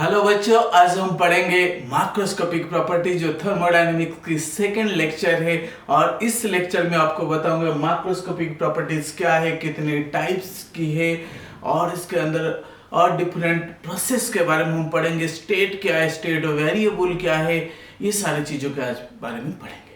Hello बच्चों, आज हम पढ़ेंगे माक्रोस्कोपिक प्रॉपर्टी जो थर्मोडायनेमिक्स की सेकंड लेक्चर है। और इस लेक्चर में आपको बताऊंगा माक्रोस्कोपिक प्रॉपर्टीज क्या है, कितने टाइप्स की है और इसके अंदर और डिफरेंट प्रोसेस के बारे में हम पढ़ेंगे। स्टेट क्या है, स्टेट वेरिएबल क्या है, ये सारी चीजों के आज बारे में पढ़ेंगे।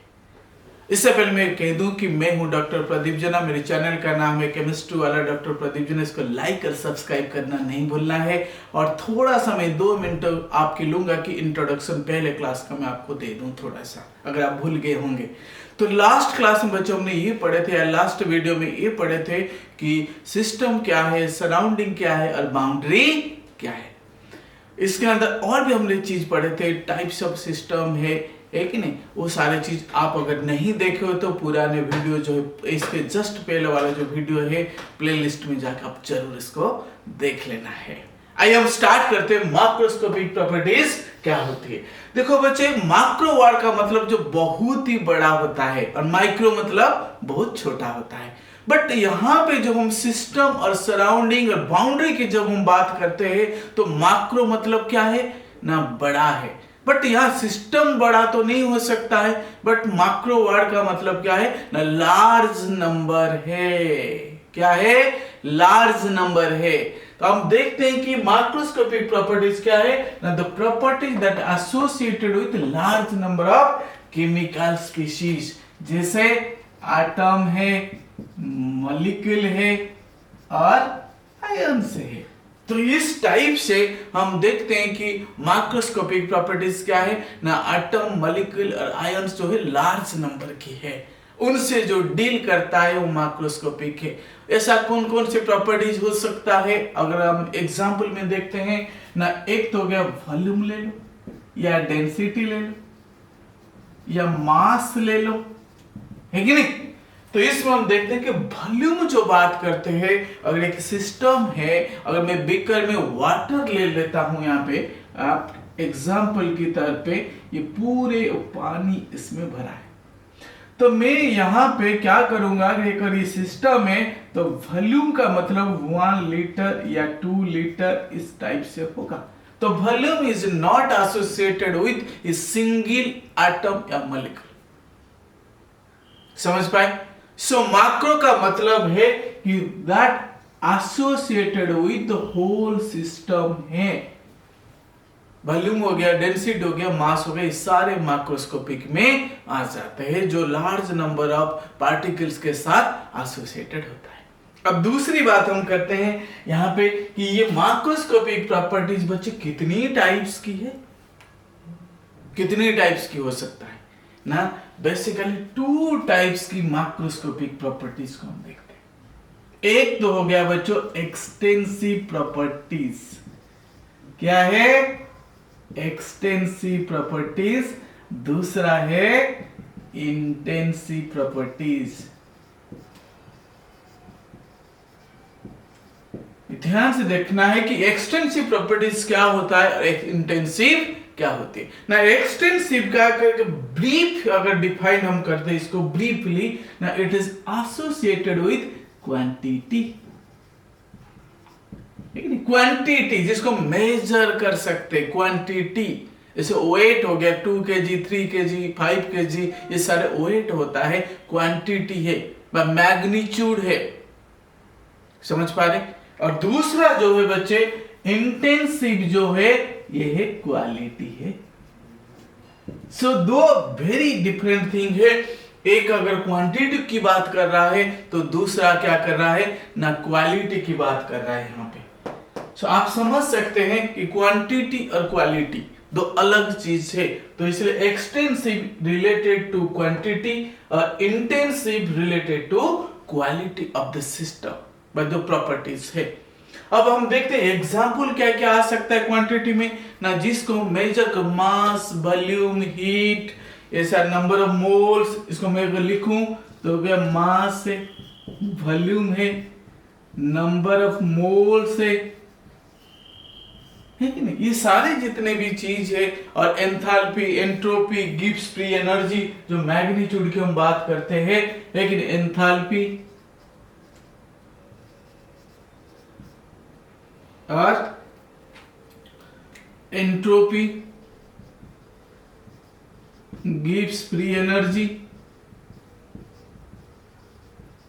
इससे पहले मैं कह दूं कि मैं हूं डॉक्टर प्रदीप जना। मेरे चैनल का नाम है केमिस्ट्री वाला डॉक्टर प्रदीप जना। इसको लाइक और सब्सक्राइब करना नहीं भूलना है। और थोड़ा सा मैं 2 मिनट आपकी लूंगा कि इंट्रोडक्शन पहले क्लास का मैं आपको दे दूं थोड़ा सा, अगर आप भूल गए होंगे तो। लास्ट क्लास में बच्चों हमने ये पढ़े थे, या लास्ट वीडियो में ये पढ़े थे कि सिस्टम क्या है, सराउंडिंग क्या है और बाउंड्री क्या है। इसके अंदर और भी हमने चीज पढ़े थे, टाइप्स ऑफ सिस्टम है कि नहीं। वो सारे चीज आप अगर नहीं देखे हो तो पुराने वीडियो जो है, इसके जस्ट पहले वाला जो वीडियो है प्लेलिस्ट में जाकर आप जरूर इसको देख लेना है। आइए हम स्टार्ट करते हैं। माक्रोस्कोपिक प्रॉपर्टीज क्या होती है। देखो बच्चे, माक्रो वर्ड का मतलब जो बहुत ही बड़ा होता है और माइक्रो मतलब बहुत छोटा होता है। बट यहाँ पे जब हम सिस्टम और सराउंडिंग और बाउंड्री की जब हम बात करते हैं तो माक्रो मतलब क्या है ना, बड़ा है। बट यहाँ सिस्टम बड़ा तो नहीं हो सकता है, बट माक्रो वर्ड का मतलब क्या है ना, लार्ज नंबर है। क्या है? लार्ज नंबर है। तो हम देखते हैं कि माक्रोस्कोपिक प्रॉपर्टीज क्या है ना, the properties that associated with large number of chemical species. जैसे एटम है, मॉलिक्यूल है और आयन्स है। तो इस टाइप से हम देखते हैं कि माक्रोस्कोपिक प्रॉपर्टीज क्या है ना, एटम, मॉलिक्यूल और आयन्स जो है लार्ज नंबर की है, उनसे जो डील करता है वो माक्रोस्कोपिक है। ऐसा कौन कौन से प्रॉपर्टीज हो सकता है, अगर हम एग्जांपल में देखते हैं ना, एक तो हो गया वॉल्यूम ले लो, या डेंसिटी ले लो, या मास ले लो, है कि नहीं। तो इसमें हम देखते हैं कि वॉल्यूम जो बात करते हैं, अगर एक सिस्टम है, अगर मैं बीकर में वाटर ले लेता हूं, यहाँ पे आप एग्जांपल की तरह पे ये पूरे पानी इसमें भरा है, तो मैं यहाँ पे क्या करूंगा कि अगर ये सिस्टम है तो वॉल्यूम का मतलब 1 लीटर या 2 लीटर इस टाइप से होगा। तो volume is not associated with a single atom या मॉलिक्यूल। समझ पाए? सो माक्रो का मतलब है कि that associated with the whole system है। वॉल्यूम हो गया, डेंसिटी हो गया, मास हो गया, सारे माक्रोस्कोपिक में आ जाते हैं, जो लार्ज नंबर ऑफ पार्टिकल्स के साथ एसोसिएटेड होता है। अब दूसरी बात हम करते हैं यहां पे कि ये माक्रोस्कोपिक प्रॉपर्टीज बच्चे कितनी टाइप्स की है, कितनी टाइप्स की हो सकता है ना। बेसिकली 2 टाइप्स की माक्रोस्कोपिक प्रॉपर्टीज को हम देखते हैं। एक तो हो गया बच्चों एक्सटेंसिव प्रॉपर्टीज। क्या है? Extensive properties. दूसरा है इंटेंसिव प्रॉपर्टीज। ध्यान से देखना है कि एक्सटेंसिव प्रॉपर्टीज क्या होता है और इंटेंसिव क्या होती है ना। एक्सटेंसिव का ब्रीफ अगर डिफाइन हम करते हैं इसको ब्रीफली ना, it is associated with quantity. Quantity जिसको मेजर कर सकते, क्वांटिटी जैसे वेट हो गया, 2 kg, 3 kg, 5 kg, ये सारे वेट होता है, क्वांटिटी है, मैग्नीट्यूड है। समझ पा रहे? और दूसरा जो है बच्चे इंटेंसिव जो है, ये है क्वालिटी है। सो 2 वेरी डिफरेंट थिंग है। एक अगर क्वांटिटी की बात कर रहा है तो दूसरा क्या कर रहा है ना, क्वालिटी की बात कर रहा है यहाँ पे। सो आप समझ सकते हैं कि क्वांटिटी और क्वालिटी 2 अलग चीज है। तो इसलिए एक्सटेंसिव रिलेटेड टू क्वांटिटी और intensive related to quality of the system, by the properties है। अब हम देखते हैं एग्जाम्पल क्या क्या आ सकता है क्वांटिटी में ना, जिसको मेजर कर, मास, वॉल्यूम, हीट, ऐसा नंबर ऑफ मोल्स। इसको मैं अगर लिखूं तो क्या मास है, वॉल्यूम है, नंबर ऑफ मोल्स है कि नहीं। ये सारे जितने भी चीज है, और enthalpy, entropy, Gibbs free energy, जो मैग्नीट्यूड की हम बात करते हैं, लेकिन एंथैल्पी और एंट्रोपी गिव्स फ्री एनर्जी।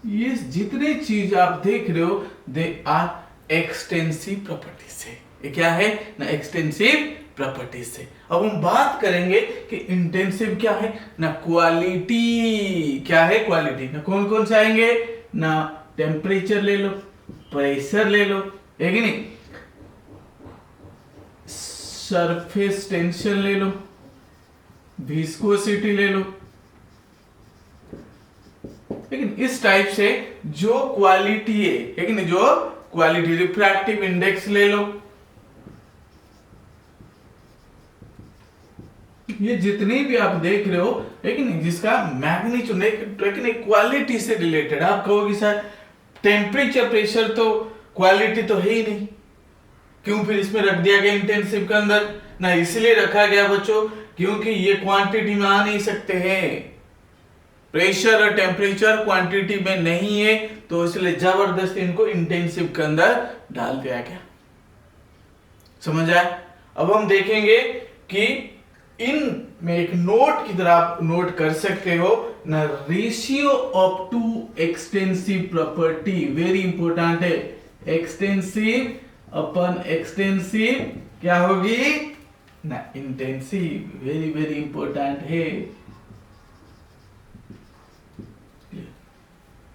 ये जितने चीज आप देख रहे हो दे आर एक्सटेंसिव प्रॉपर्टीज है। ये क्या है ना, एक्सटेंसिव प्रॉपर्टीज से। अब हम बात करेंगे कि इंटेंसिव क्या है ना, क्वालिटी क्या है, क्वालिटी ना कौन कौन से आएंगे ना, टेम्परेचर ले लो, प्रेशर ले लो, है कि नहीं, सरफेस टेंशन ले लो, विस्कोसिटी ले लो। लेकिन इस टाइप से जो क्वालिटी है कि नहीं, जो क्वालिटी, रिफ्रैक्टिव इंडेक्स ले लो, ये जितनी भी आप देख रहे हो लेकिन जिसका मैग्नीट्यूड लेकिन क्वालिटी से रिलेटेड। आप कहोगे सर टेम्परेचर प्रेशर तो क्वालिटी तो है ही नहीं, क्यों फिर इसमें रख दिया गया इंटेंसिव के अंदर ना, इसलिए रखा गया बच्चों क्योंकि ये क्वांटिटी में आ नहीं सकते हैं। प्रेशर और टेम्परेचर क्वांटिटी में नहीं है, तो इसलिए जबरदस्ती इनको इंटेंसिव के अंदर डाल दिया गया। समझ आया? अब हम देखेंगे कि इन में एक नोट की तरह आप नोट कर सकते हो ना, ratio of two extensive property very important है। एक्सटेंसिव अपन एक्सटेंसिव क्या होगी ना, इंटेंसिव, वेरी वेरी इंपॉर्टेंट है।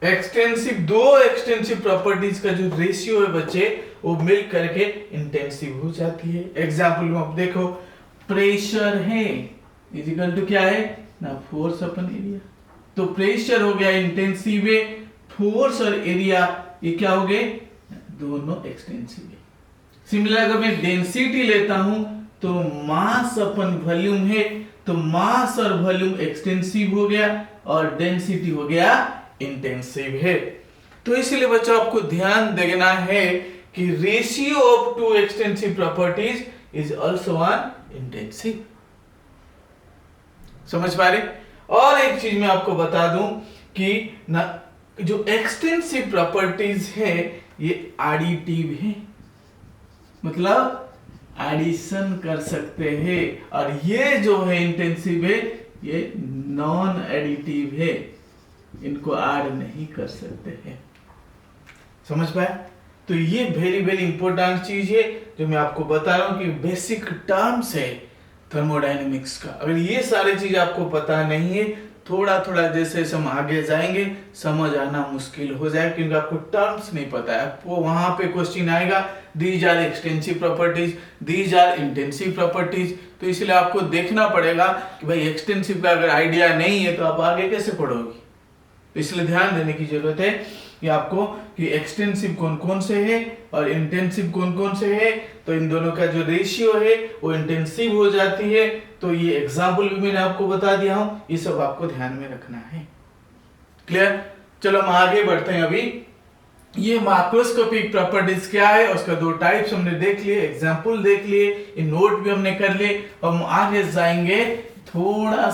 एक्सटेंसिव, दो एक्सटेंसिव प्रॉपर्टीज का जो रेशियो है बच्चे वो मिल करके इंटेंसिव हो जाती है। एग्जाम्पल में आप देखो, प्रेशर है इजिकल टू क्या है ना, फोर्स अपन एरिया। तो प्रेशर हो गया इंटेंसिव है, फोर्स और एरिया ये क्या हो गए, दोनों एक्सटेंसिव है। सिमिलर अगर मैं डेंसिटी लेता हूं तो मास अपन वॉल्यूम है, तो मास और वॉल्यूम एक्सटेंसिव हो गया और डेंसिटी हो गया इंटेंसिव है। तो इसलिए बच्चों आपको ध्यान देना है कि ratio of two extensive properties is also one intensive. समझ पा रहे? और एक चीज मैं आपको बता दूं कि ना, जो एक्सटेंसिव प्रॉपर्टीज है ये एडिटिव है, मतलब एडिशन कर सकते हैं, और ये जो है इंटेंसिव है ये नॉन एडिटिव है, इनको ऐड नहीं कर सकते हैं। समझ पाए? तो ये वेरी वेरी इंपॉर्टेंट चीज है जो मैं आपको बता रहा हूं कि बेसिक टर्म्स है थर्मोडायनेमिक्स का। अगर ये सारी चीज आपको पता नहीं है, थोड़ा थोड़ा जैसे हम आगे जाएंगे समझ आना मुश्किल हो जाए, क्योंकि आपको टर्म्स नहीं पता है। आपको वहां पे क्वेश्चन आएगा these are extensive properties, these are intensive properties, तो इसलिए आपको देखना पड़ेगा कि भाई एक्सटेंसिव का अगर आइडिया नहीं है तो आप आगे कैसे पढ़ोगे। तो इसलिए ध्यान देने की जरूरत है कि आपको कि एक्सटेंसिव कौन कौन से है और इंटेंसिव कौन कौन से है, तो इन दोनों का जो रेशियो है वो इंटेंसिव हो जाती है। तो ये एग्जाम्पल भी मैंने आपको बता दिया हूं, ये सब आपको ध्यान में रखना है। क्लियर? चलो हम आगे बढ़ते हैं। अभी ये माक्रोस्कोपिक प्रॉपर्टीज क्या है, उसका दो टाइप्स हमने देख लिए, एग्जाम्पल देख लिए, ये नोट भी हमने कर लिए। हम आगे जाएंगे, थोड़ा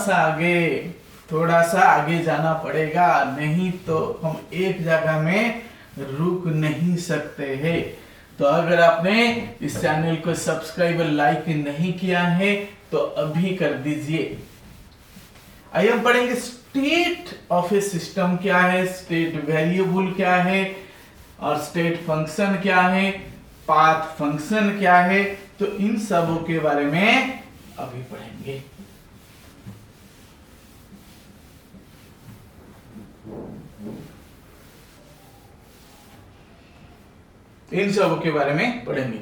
सा आगे जाना पड़ेगा, नहीं तो हम एक जगह में रुक नहीं सकते हैं। तो अगर आपने इस चैनल को सब्सक्राइब और लाइक नहीं किया है तो अभी कर दीजिए। आइए हम पढ़ेंगे स्टेट ऑफ ए सिस्टम क्या है, स्टेट वेरिएबल क्या है, और स्टेट फंक्शन क्या है, पाथ फंक्शन क्या है। तो इन सबों के बारे में अभी पढ़ेंगे। इन सब के बारे में पढ़ेंगे।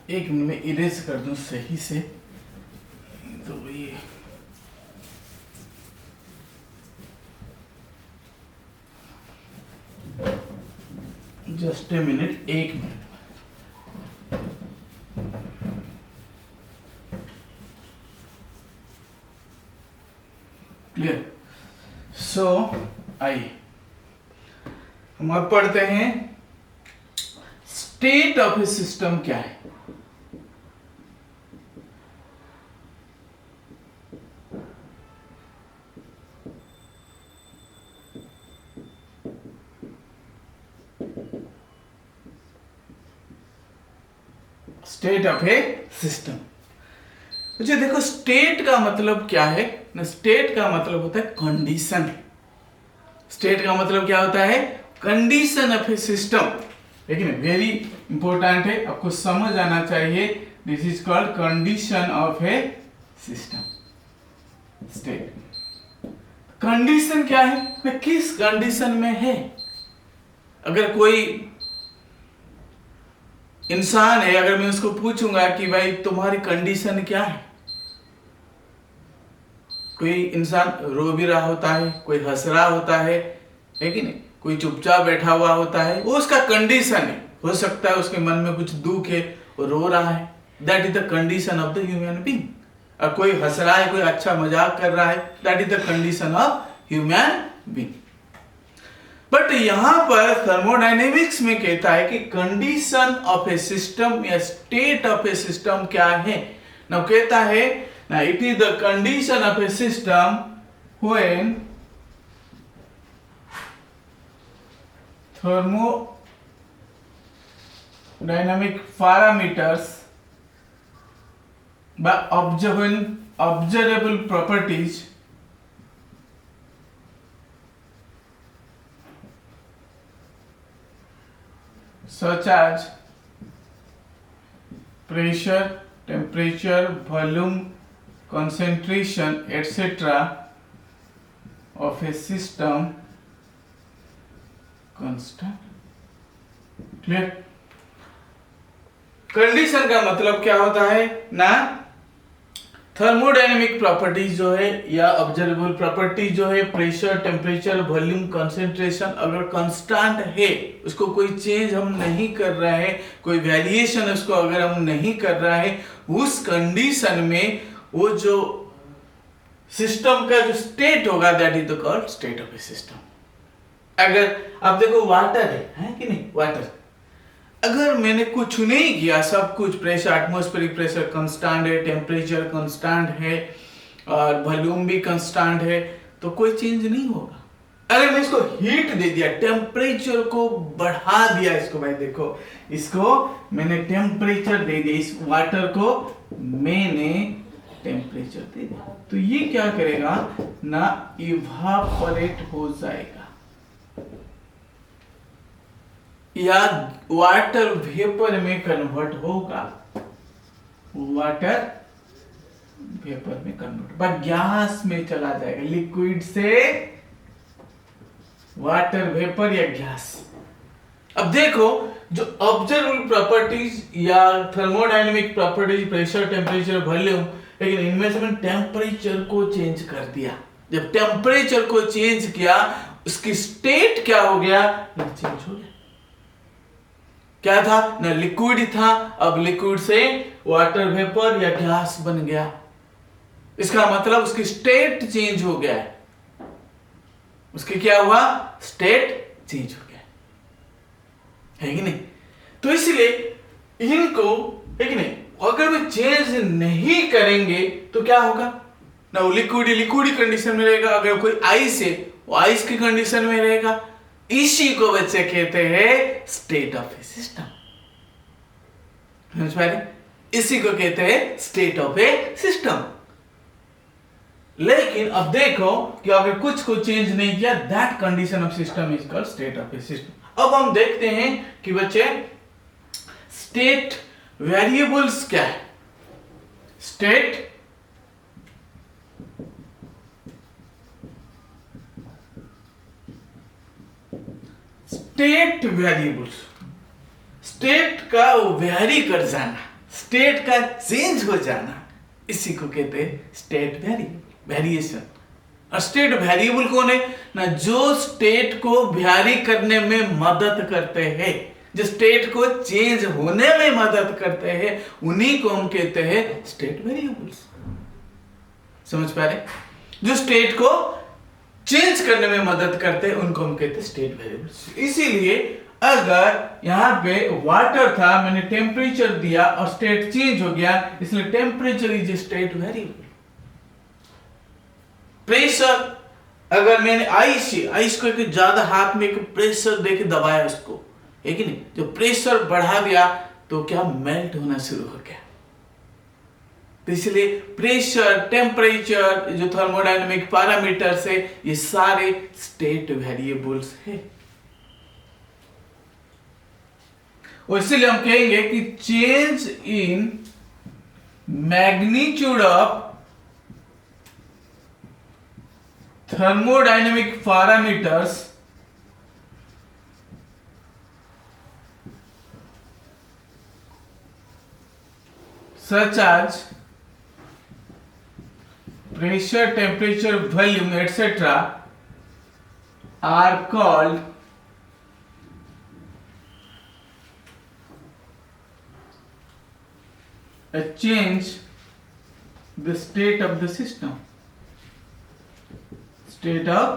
एक मिनट में इरेज कर दूं सही से, तो ये जस्ट ए मिनट, एक मिनट। क्लियर? सो आइए हम अब पढ़ते हैं स्टेट ऑफ ए सिस्टम क्या है। State of A system. मुझे देखो स्टेट का मतलब क्या है ना, स्टेट का मतलब होता है कंडीशन। स्टेट का मतलब क्या होता है, कंडीशन ऑफ ए सिस्टम। लेकिन वेरी इंपॉर्टेंट है, आपको समझ आना चाहिए। This is called condition of A system. State condition क्या है, मैं किस कंडीशन में है। अगर कोई इंसान है, अगर मैं उसको पूछूंगा कि भाई तुम्हारी कंडीशन क्या है, कोई इंसान रो भी रहा होता है, कोई हंस रहा होता है कि नहीं, कोई चुपचाप बैठा हुआ होता है, वो उसका कंडीशन है। हो सकता है उसके मन में कुछ दुख है, वो रो रहा है, that is the condition of the human being. और कोई हंस रहा है, कोई अच्छा मजाक कर रहा है, that is the condition of human being. But यहां पर थर्मोडायनेमिक्स में कहता है कि कंडीशन ऑफ ए सिस्टम या स्टेट ऑफ ए सिस्टम क्या है ना, कहता है ना, it is the condition of A system when thermodynamic parameters by observable properties such as pressure, temperature, volume, concentration, etc. of a system constant. Clear? Condition का मतलब क्या होता है ना, थर्मोडायनेमिक प्रॉपर्टीज जो है या ऑब्जर्वेबल प्रॉपर्टी जो है, प्रेशर, टेम्परेचर, वॉल्यूम, कंसेंट्रेशन अगर कांस्टेंट है, उसको कोई चेंज हम नहीं कर रहे हैं, कोई वेरिएशन उसको अगर हम नहीं कर रहे हैं, उस कंडीशन में वो जो सिस्टम का जो स्टेट होगा, that is the called state of A system. अगर आप देखो वाटर है कि नहीं, वाटर अगर मैंने कुछ नहीं किया, सब कुछ प्रेशर, एटमॉस्फेरिक प्रेशर कांस्टेंट है, टेम्परेचर कांस्टेंट है और वॉल्यूम भी कांस्टेंट है, तो कोई चेंज नहीं होगा। अगर मैं इसको हीट दे दिया, टेम्परेचर को बढ़ा दिया, इसको भाई देखो, इसको मैंने टेम्परेचर दे दिया, इस वाटर को मैंने टेम्परेचर दे दिया, तो ये क्या करेगा ना, इवापोरेट हो जाएगा या वाटर वेपर में कन्वर्ट होगा, वाटर वेपर में कन्वर्ट होगा, गैस में चला जाएगा, लिक्विड से वाटर वेपर या गैस। अब देखो जो ऑब्जर्वेबल प्रॉपर्टीज या thermodynamic properties, pressure, temperature, volume, लेकिन इनमें से मैंने टेम्परेचर को चेंज कर दिया। जब टेम्परेचर को चेंज किया, उसकी स्टेट क्या हो गया, चेंज हो गया। क्या था ना, लिक्विड था, अब लिक्विड से वाटर वेपर या गैस बन गया। इसका मतलब उसकी स्टेट चेंज हो गया है, उसकी क्या हुआ, स्टेट चेंज हो गया है कि नहीं। तो इसलिए इनको है कि नहीं, अगर we चेंज नहीं करेंगे तो क्या होगा ना, वो लिक्विड कंडीशन में रहेगा, अगर कोई आइस है वो आइस की कंडीशन में रहेगा। इसी को बच्चे कहते हैं स्टेट ऑफ ए सिस्टम। समझ पा रहे, इसी को कहते हैं स्टेट ऑफ ए सिस्टम। लेकिन अब देखो कि अगर कुछ को चेंज नहीं किया, that condition of system is called state of A system. अब हम देखते हैं कि बच्चे स्टेट वेरिएबल्स क्या है। स्टेट वेरिएबल्स, स्टेट का वेरी कर जाना, स्टेट का चेंज हो जाना, इसी को कहते हैं स्टेट वेरिएशन। और स्टेट वेरिएबल कौन है ना, जो स्टेट को वेरी करने में मदद करते हैं, जो स्टेट को चेंज होने में मदद करते हैं, उन्हीं को हम कहते हैं स्टेट वेरिएबल्स। समझ पा रहे, जो स्टेट को चेंज करने में मदद करते हैं उनको हम कहते हैं स्टेट वेरिएबल्स। इसीलिए अगर यहां पे वाटर था, मैंने टेम्परेचर दिया और स्टेट चेंज हो गया, इसलिए temperature is state variable. Pressure, अगर मैंने आइस को एक ज्यादा हाथ में एक प्रेशर देके दबाया उसको, है कि नहीं, जो प्रेशर बढ़ा दिया तो क्या मेल्ट होना शुरू हो गया। तो इसलिए प्रेशर, टेम्परेचर, जो थर्मोडायनेमिक पैरामीटर्स है, ये सारे स्टेट वेरिएबल्स है। और इसलिए हम कहेंगे कि change in magnitude of thermodynamic parameters such as pressure, temperature, volume, etc. are called a change the state of the system. State of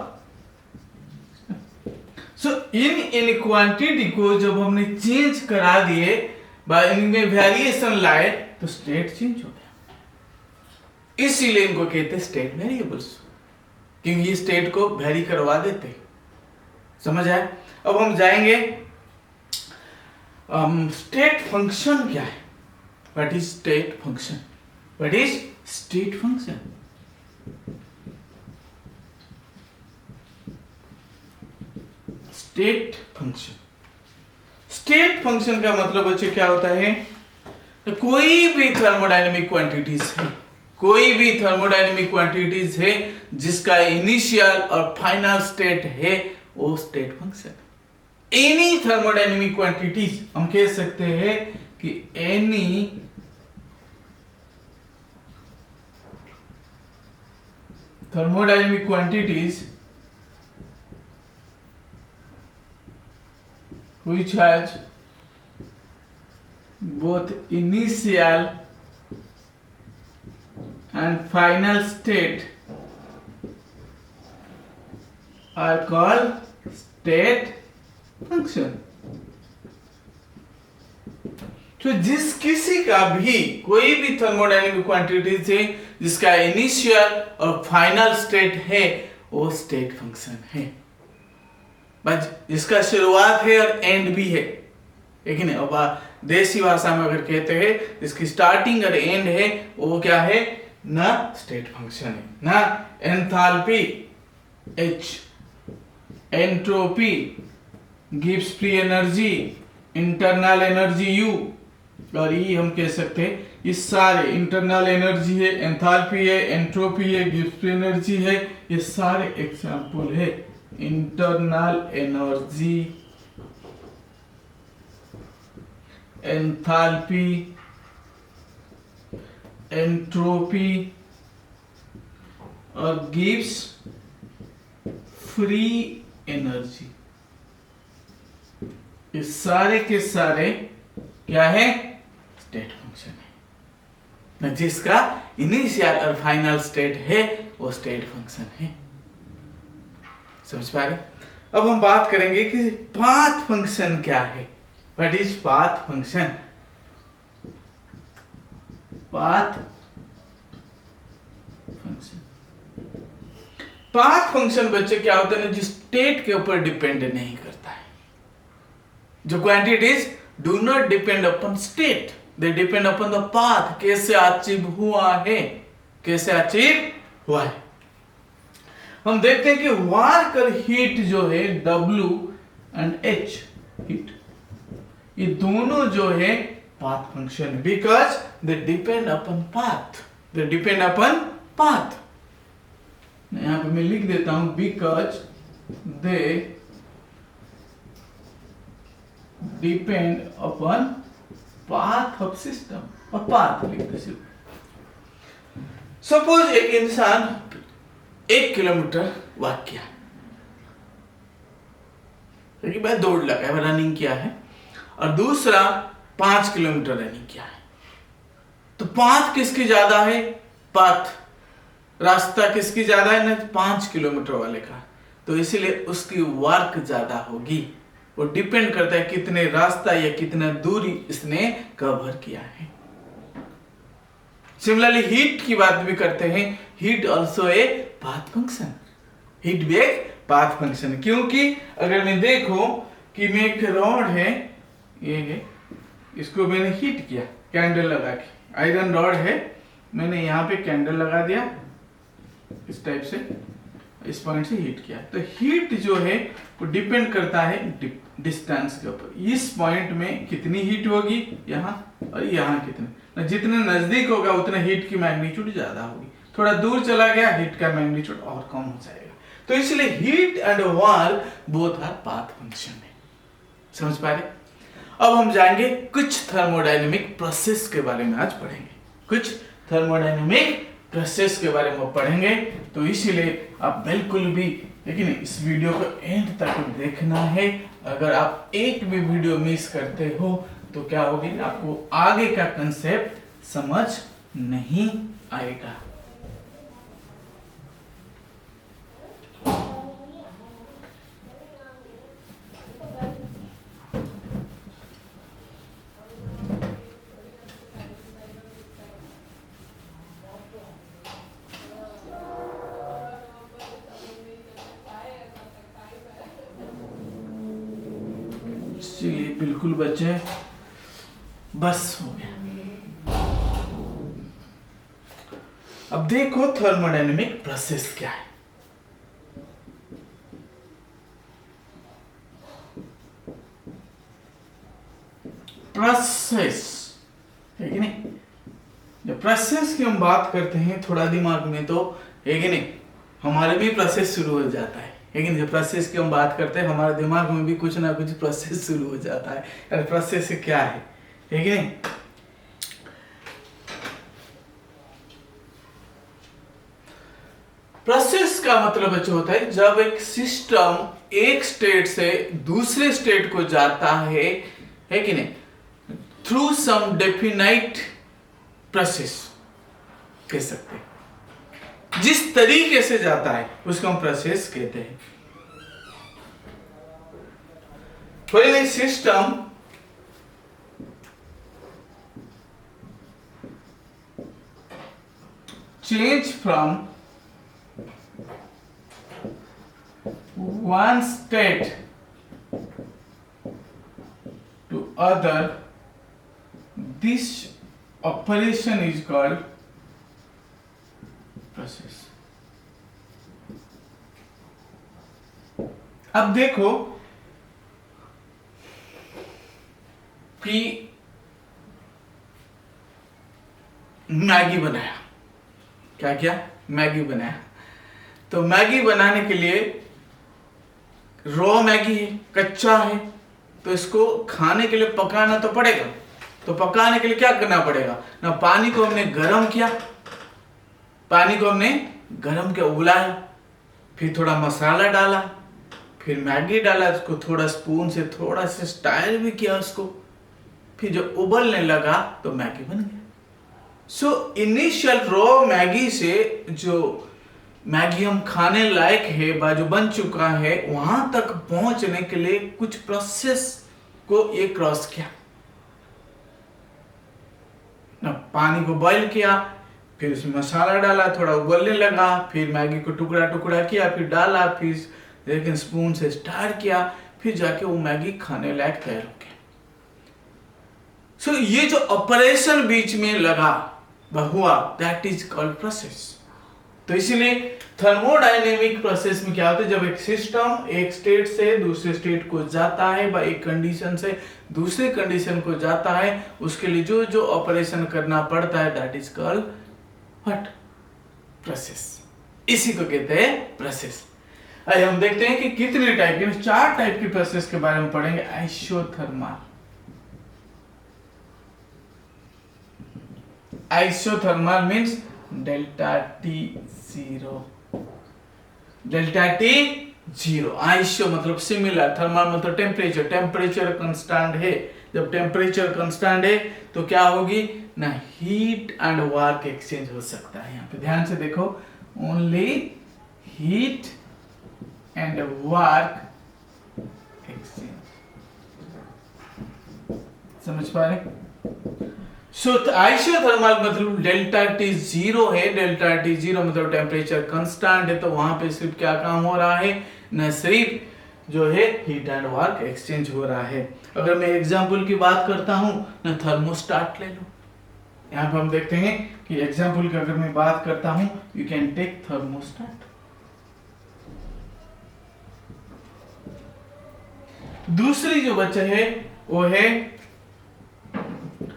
so in quantity को जब हमने चेंज करा दिए, इनमें वेरिएशन लाए, तो स्टेट चेंज हो गया। इसीलिए इनको कहते हैं स्टेट वेरिएबल्स, क्योंकि ये स्टेट को वेरी करवा देते। समझ आया? अब हम जाएंगे स्टेट फंक्शन क्या है। What is state function? What is state function? State function, state function का मतलब बच्चे क्या होता है? तो कोई भी थर्मोडायनेमिक क्वांटिटीज है, कोई भी थर्मोडायनेमिक क्वांटिटीज है जिसका इनिशियल और फाइनल स्टेट है, वो state function. Any thermodynamic quantities, हम कह सकते हैं कि any thermodynamic quantities which has both initial and final state are called state function। तो जिस किसी का भी कोई भी थर्मोडायनेमिक क्वांटिटीज है जिसका इनिशियल और फाइनल स्टेट है, वो स्टेट फंक्शन है। बस जिसका शुरुआत है और एंड भी है, लेकिन अब देसी भाषा में अगर कहते हैं जिसकी स्टार्टिंग और एंड है, वो क्या है? ना स्टेट फंक्शन है, ना enthalpy H, entropy gives free energy, internal energy U, और ये हम कह सकते हैं ये सारे इंटरनल एनर्जी है, एंथैल्पी है, एंट्रोपी है, गिव्स फ्री एनर्जी है, ये सारे एग्जांपल है। इंटरनल एनर्जी, एंथैल्पी, एंट्रोपी और गिव्स फ्री एनर्जी, ये सारे के सारे क्या है? स्टेट फंक्शन है। न जिसका इनिशियल और फाइनल स्टेट है, वो स्टेट फंक्शन है। समझ पा रहे? अब हम बात करेंगे कि पाथ फंक्शन क्या है। What is path function? Path function, path function बच्चे क्या होता है ना, जो स्टेट के ऊपर डिपेंड नहीं करता है। जो quantities do not depend upon state, they depend upon the path, कैसे अचीव हुआ है, कैसे अचीव हुआ है। हम देखते हैं कि वर्क और हीट जो है W एंड H, हीट, ये दोनों जो है path function, because they depend upon path, they depend upon path. यहां पे मैं लिख देता हूं because they depend upon path of system, और पाथ लिखते सिर्फ। सपोज एक इंसान 1 किलोमीटर वॉक किया, देखिए मैं दौड़ लगा है, रनिंग किया है, और दूसरा 5 किलोमीटर रनिंग किया है, तो पाथ किसकी ज्यादा है? पाथ, रास्ता किसकी ज्यादा है ना? 5 किलोमीटर वाले का, तो इसीलिए उसकी वर्क ज्यादा होगी। वो डिपेंड करता है कितने रास्ता या कितना दूरी इसने कवर किया है। सिमिलरली हीट की बात भी करते हैं, heat also a path function, heat भी एक पाथ फंक्शन, क्योंकि अगर मैं देखो कि मैं एक रॉड है, ये है, इसको मैंने हीट किया कैंडल लगा के, आयरन रॉड है, मैंने यहाँ पे कैंडल लगा दिया इस टाइप से, इस पॉइंट से हीट किया। तो हीट जो है वो डिपेंड करता है डिस्टेंस के ऊपर, इस पॉइंट में कितनी हीट होगी यहाँ और यहाँ कितनी, जितने नजदीक होगा उतना हीट की मैग्नीट्यूड ज्यादा होगी, थोड़ा दूर चला गया हीट का मैग्नीट्यूड और कम हो जाएगा। तो इसलिए heat and work both our path function है। समझ पा रहे? अब हम जाएंगे कुछ थर्मोडायनेमिक प्रोसेस के बारे में आज पढ़ेंगे, कुछ थर्मोडायनेमिक प्रोसेस के बारे में पढ़ेंगे। तो इसीलिए आप बिल्कुल भी, लेकिन इस वीडियो को एंड तक देखना है। अगर आप एक भी वीडियो मिस करते हो तो क्या होगी, आपको आगे का कंसेप्ट समझ नहीं आएगा। चलिए बिल्कुल बच्चे, बस हो गया। अब देखो थर्मोडायनेमिक प्रोसेस क्या है। प्रोसेस है कि नहीं, जब प्रोसेस की हम बात करते हैं थोड़ा दिमाग में तो है कि नहीं, हमारे भी प्रोसेस शुरू हो जाता है। लेकिन जब प्रोसेस की हम बात करते हैं हमारे दिमाग में भी कुछ ना कुछ प्रोसेस शुरू हो जाता है। यार प्रोसेस क्या है कि नहीं? प्रोसेस का मतलब बच्चों होता है जब एक सिस्टम एक स्टेट से दूसरे स्टेट को जाता है कि नहीं, थ्रू सम डेफिनाइट प्रोसेस कह सकते हैं। जिस तरीके से जाता है उसको हम प्रोसेस कहते हैं। When a system change from one state to other, this operation is called process. अब देखो कि मैगी बनाया, क्या क्या मैगी बनाया, तो मैगी बनाने के लिए रॉ मैगी है, कच्चा है, तो इसको खाने के लिए पकाना तो पड़ेगा। तो पकाने के लिए क्या करना पड़ेगा ना, पानी को हमने गर्म किया, पानी को हमने गर्म के उबलाया, फिर थोड़ा मसाला डाला, फिर मैगी डाला, उसको थोड़ा स्पून से थोड़ा सा स्टायर भी किया उसको, फिर जो उबलने लगा तो मैगी बन गया। सो इनिशियल रॉ मैगी से जो मैगी हम खाने लायक है, जो बन चुका है, वहां तक पहुंचने के लिए कुछ प्रोसेस को ये क्रॉस किया ना। पानी को बॉईल किया, फिर उसमें मसाला डाला, थोड़ा उबलने लगा, फिर मैगी को टुकड़ा टुकड़ा किया, फिर डाला, फिर लेकिन स्पून से स्टार किया, फिर जाके वो मैगी खाने लायक तैयार हो गया। सो ये जो ऑपरेशन बीच में लगा हुआ, दैट इज कॉल्ड प्रोसेस। तो इसीलिए थर्मोडायनेमिक प्रोसेस में क्या होता है, जब एक सिस्टम एक स्टेट से दूसरे स्टेट को जाता है, एक कंडीशन से दूसरे कंडीशन को जाता है, उसके लिए जो जो ऑपरेशन करना पड़ता है, that is called what, process. इसी को कहते हैं प्रोसेस। आइए हम देखते हैं कि कितने टाइप के, 4 टाइप की प्रोसेस के बारे में पढ़ेंगे। Isothermal, isothermal means delta T zero, delta T zero. Iso मतलब सिमिलर, थर्मल मतलब टेम्परेचर, टेम्परेचर कांस्टेंट है। जब टेम्परेचर कांस्टेंट है तो क्या होगी ना, हीट एंड वर्क एक्सचेंज हो सकता है। यहाँ पे ध्यान से देखो, only heat and work exchange, समझ पा रहे? सो आइसोथर्मल मतलब डेल्टा टी जीरो है, डेल्टा टी जीरो मतलब टेम्परेचर कांस्टेंट है, तो वहां पे सिर्फ क्या काम हो रहा है ना, सिर्फ जो है हीट एंड वर्क एक्सचेंज हो रहा है। अगर मैं एग्जाम्पल की बात करता हूँ ना, थर्मोस्टाट ले लो। यहाँ पे हम देखते हैं कि एग्जाम्पल की अगर मैं बात करता हूँ, यू कैन टेक थर्मोस्टाट। दूसरी जो बच्चा है वो है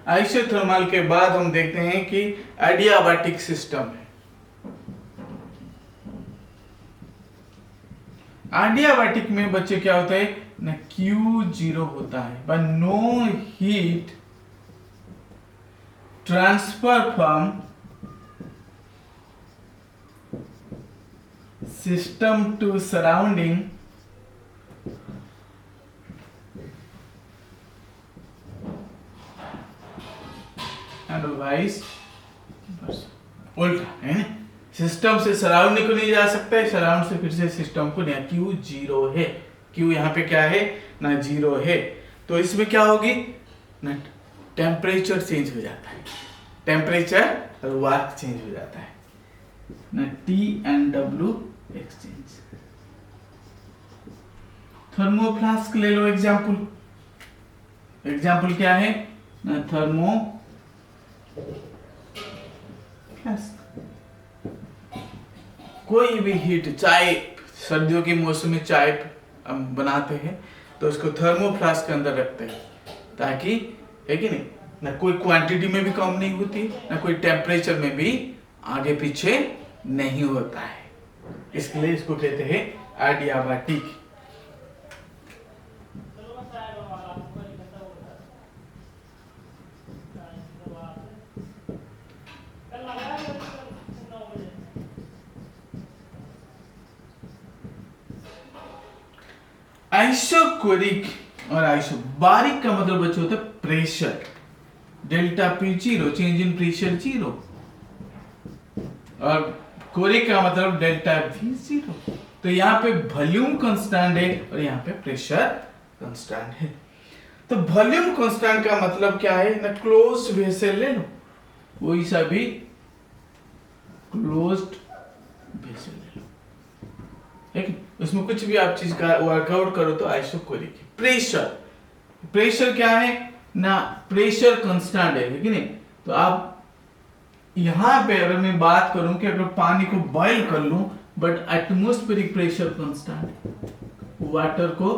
आइसोथर्मल। के बाद हम देखते हैं कि एडियाबैटिक सिस्टम है। एडियाबैटिक में बच्चे क्या होता है ना, Q0 होता है, but no heat transfer from system to surrounding and vice उल्टा है ना। सिस्टम से सराउंडिंग को नहीं जा सकता है, सराउंड से फिर से सिस्टम को नहीं। Q0 है, Q यहाँ पे क्या है ना, 0 है। तो इसमें क्या होगी ना, टेम्परेचर चेंज हो जाता है, टेम्परेचर और वर्क चेंज हो जाता है ना, T एंड W एक्सचेंज। थर्मोफ्लास्क ले लो एग्जाम्पल। एग्जाम्पल क्या है ना, थर्मोफ्लास्क। कोई भी हीट, चाय सर्दियों के मौसम में चाय हम बनाते हैं तो उसको थर्मोफ्लास्क के अंदर रखते हैं, ताकि है कि नहीं ना, कोई क्वांटिटी में भी कम नहीं होती ना, कोई टेम्परेचर में भी आगे पीछे नहीं होता है। इसके लिए इसको कहते हैं एडियाबैटिक। आइसोकोरिक और आइसोबारिक का मतलब बच्चे होता है pressure, delta P 0, change in pressure 0, और कोरिक का मतलब डेल्टा V 0। तो यहाँ पे वॉल्यूम कांस्टेंट है और यहाँ पे प्रेशर कांस्टेंट है। तो वॉल्यूम कांस्टेंट का मतलब क्या है ना, क्लोज्ड वेसल ले लो, वही सा भी क्लोज्ड वेसल ले लो, ठीक, उसमें कुछ भी आप चीज का वर्कआउट करो तो आइसोकोरिक। प्रेशर, प्रेशर क्या है ना, प्रेशर कांस्टेंट है कि नहीं। तो आप यहां पे अगर मैं बात करूं कि अगर पानी को बॉईल कर लूं, but atmospheric pressure constant, water को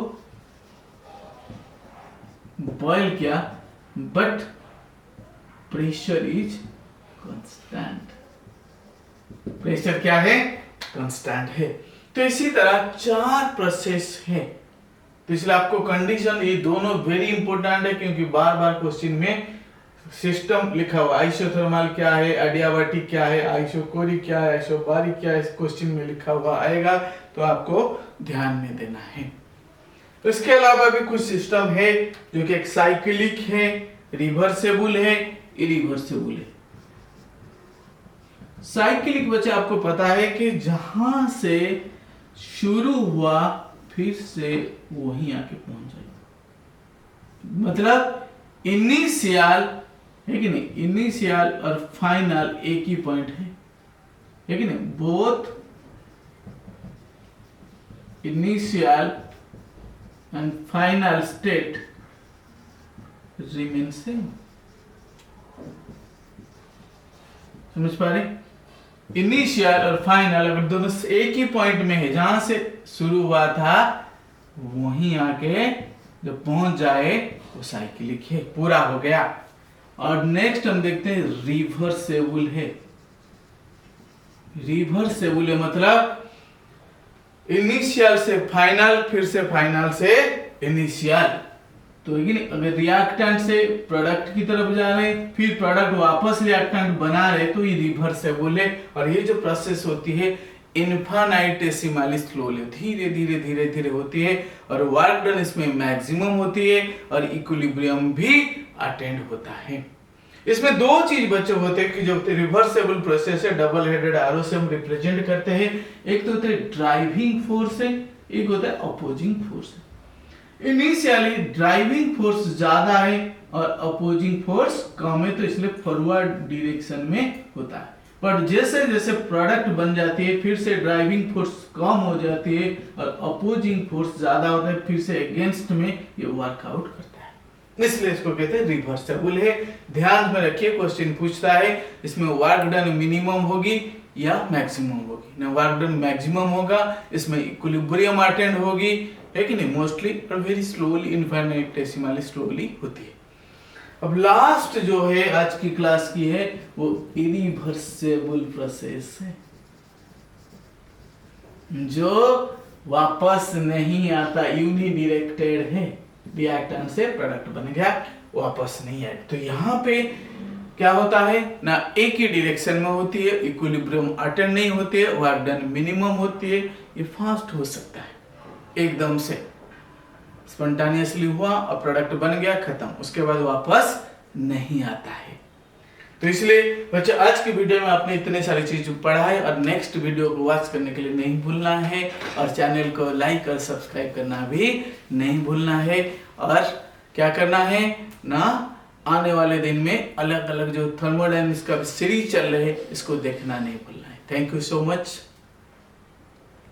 बॉईल किया but pressure is constant, pressure क्या है, कांस्टेंट है। तो इसी तरह 4 प्रोसेस है। तो इसलिए आपको कंडीशन, ये दोनों वेरी इंपॉर्टेंट है, क्योंकि बार बार क्वेश्चन में सिस्टम लिखा हुआ, आइसोथर्मल क्या है, एडियाबैटिक क्या है, आइसोकोरिक क्या है, आइसोबारिक क्या है, इस क्वेश्चन में लिखा हुआ आएगा, तो आपको ध्यान में देना है। तो इसके अलावा भी कुछ सिस्टम है जो कि एक साइक्लिक है, रिवर्सेबल है, इरिवर्सेबल है। साइक्लिक बच्चे आपको पता है कि जहां से शुरू हुआ फिर से वहीं आके पहुंच जाए, मतलब इनिशियल है कि नहीं, इनिशियल और फाइनल एक ही पॉइंट है कि नहीं, both initial and final state remain same. समझ पा रहे, इनिशियल और फाइनल अगर दोनों एक ही पॉइंट में है, जहां से शुरू हुआ था वहीं आके जब पहुंच जाए वो साइक्लिक है, पूरा हो गया। और नेक्स्ट हम देखते हैं रिवर्सेबल है। रिवर्सेबल है मतलब इनिशियल से फाइनल, फिर से फाइनल से इनिशियल। तो अगर रिएक्टेंट से प्रोडक्ट की तरफ जा रहे हैं, फिर प्रोडक्ट वापस रिएक्टेंट बना रहे, तो ये रिवर्सेबल है। और ये जो प्रोसेस होती है इनफाइनाइटेसिमली स्लोली, धीरे धीरे धीरे धीरे होती है, और वर्क डन इसमें मैक्सिमम होती है, और इक्विलिब्रियम भी अटेंड होता है। इसमें 2 चीज बच्चे होते हैं कि जो रिवर्सेबल प्रोसेस है, डबल हेडेड एरो से हम रिप्रेजेंट करते हैं। एक तो होता है ड्राइविंग फोर्स है, एक होता है अपोजिंग फोर्स है। इनिशियली ड्राइविंग फोर्स ज्यादा है और अपोजिंग फोर्स कम है, तो इसलिए फॉरवर्ड डायरेक्शन में होता है। पर जैसे जैसे प्रोडक्ट बन जाती है फिर से ड्राइविंग फोर्स कम हो जाती है और अपोजिंग फोर्स ज्यादा होता है, फिर से अगेंस्ट में ये वर्कआउट करता है, इसलिए इसको कहते हैं रिवर्सिबल है। ध्यान में रखिए क्वेश्चन पूछता है इसमें वर्क डन मिनिमम होगी या मैक्सिमम होगी। ना वर्क डन मैक्सिमम होगा, इसमें इक्विलिब्रियम अटेंड होगी, है कि नहीं, मोस्टली और वेरी स्लोली, इनफिनिटेसिमली स्लोली होती है। अब लास्ट जो है आज की क्लास की है वो इरिवर्सिबल प्रोसेस है, जो वापस नहीं आता, यूनिडायरेक्टेड है, रिएक्टेंट से प्रोडक्ट बन गया वापस नहीं आए। तो यहाँ पे क्या होता है ना, एक ही डायरेक्शन में होती है, इक्विलिब्रियम अटेंड नहीं होती है, वर्क डन मिनिमम होती है। ये फास्ट हो सकता है, एकदम से स्पॉन्टेनियसली हुआ और प्रोडक्ट बन गया, खत्म, उसके बाद वापस नहीं आता है। तो इसलिए बच्चे आज की वीडियो में आपने इतने सारी चीज पढ़ा है और नेक्स्ट वीडियो को वॉच करने के लिए नहीं भूलना है और चैनल को लाइक और सब्सक्राइब करना भी नहीं भूलना है। और क्या करना है ना, आने वाले दिन में अलग अलग जो थर्मोडायनेमिक्स का सीरीज चल रहे हैं इसको देखना नहीं भूलना है। Thank you so much.